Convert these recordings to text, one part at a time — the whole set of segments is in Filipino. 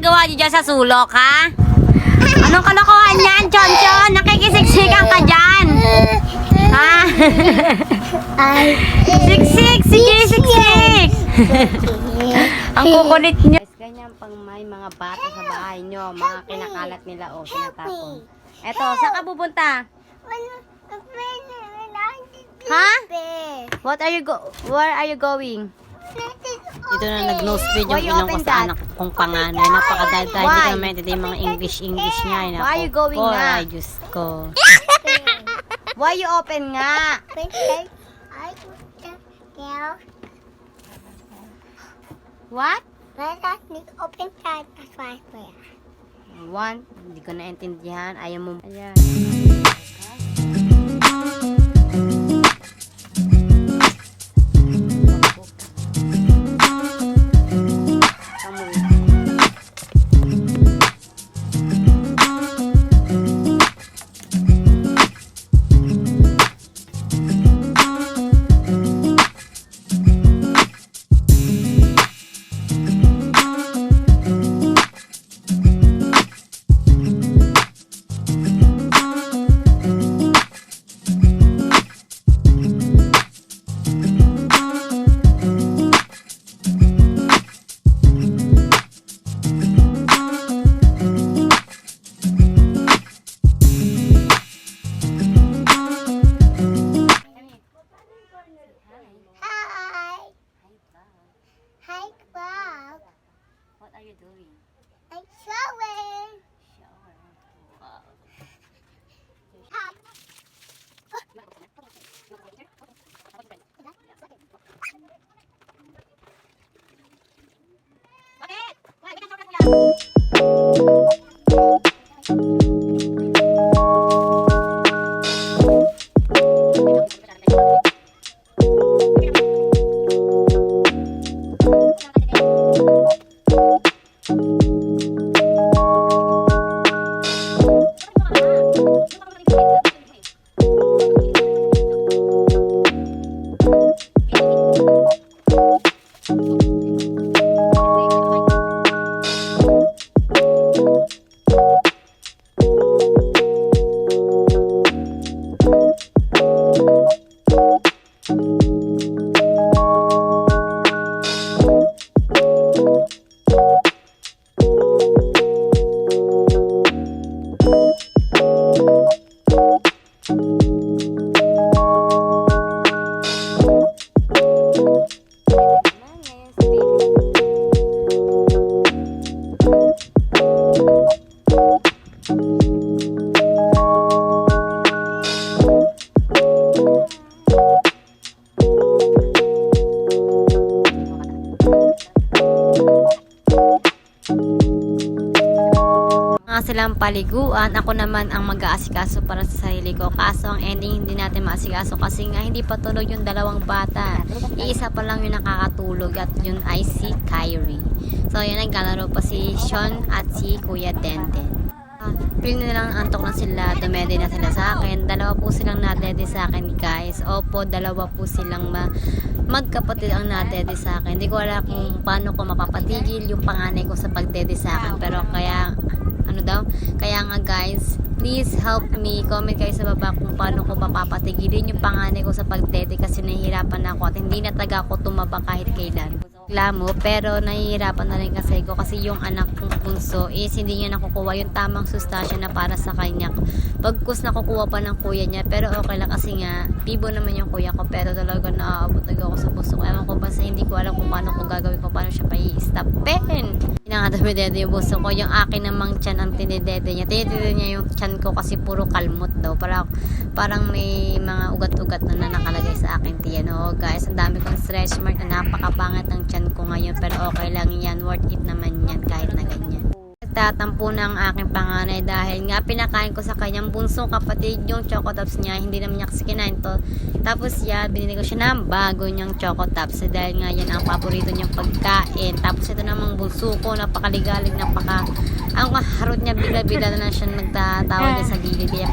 ginagawa niyo dyan sa sulok, ha? Anong kalokohan yan, Chonchon? Nakikisiksikan ka dyan. Ha? Siksik! Sige, siksik! Ang kukulit niyo. Ganyan pang may mga bata sa bahay niyo, mga kinakalat nila o kinatapon. Eto, saan ka pupunta? Ha? Where are you going? Dito na nag-nosebleed yung ilong ko sa anak kong panganay. Napakadahil hindi ko naman ito yung mga English niya. Why are you going nga? Ay, Diyos ko. Why you open nga? What? One, hindi ko naintindihan. Ayaw mo. Ayan. What are you doing? I'm showering. Shower. Wow. Bakit? Why? Bakit ang silang paliguan, ako naman ang mag-aasikaso para sa sarili ko. Kaso ang ending hindi natin maasikaso kasi nga hindi pa tulog yung dalawang bata. Iisa pa lang yung nakakatulog at yun ay si Kyrie. So yun, naglalaro pa si Sean at si Kuya Denden. Feel na lang antok na sila, dumede na sila sa akin. Dalawa po silang nadede sa akin, guys. Opo, dalawa po silang magkapatid ang nadede sa akin. Hindi ko alam kung paano ko mapapatigil yung panganay ko sa pagdede sa akin. Pero kaya nga guys, please help me. Comment kayo sa baba kung paano ko mapapatigilin yung panganay ko sa pagdede kasi nahihirapan ako at hindi na taga ako tumaba kahit kailan. Reklamo, pero nahihirapan na rin kasi ko kasi yung anak kong bunso is hindi niya nakukuha yung tamang sustansya na para sa kanya. Pagkus nakukuha pa ng kuya niya, pero okay lang kasi nga bibo naman yung kuya ko, pero talaga naaabot ako sa puso ko. Ewan ko basta hindi ko alam kung paano ko gagawin ko, paano siya pa-i-stopin. Pinangadamidede yung buso ko, yung akin namang tiyan ang tinidede niya. Tinidede niya yung tiyan ko kasi puro kalmot daw. Parang may mga ugat-ugat na nakalagay sa akin tiyan. Oo guys, ang dami kong stretch mark na napakapangat ng tiyan ko ngayon, pero okay lang yan, worth it naman yan kahit na ganyan. Nagtatampo na ang aking panganay dahil nga pinakain ko sa kanyang bunsong kapatid yung chocotops niya, hindi naman niya kasi kinain to. Tapos binili ko siya ng bago niyang chocotops dahil nga yan ang paborito niyang pagkain. Tapos ito namang bunso ko, napakaligalig, ang harot niya, bigla-bigla na lang siya nagtatawa niya sa gilid. Kaya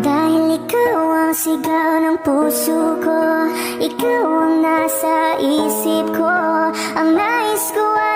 dahil ikaw ang sigaw ng ng puso ko. Ikaw ang nasa isip ko. Ang nais ko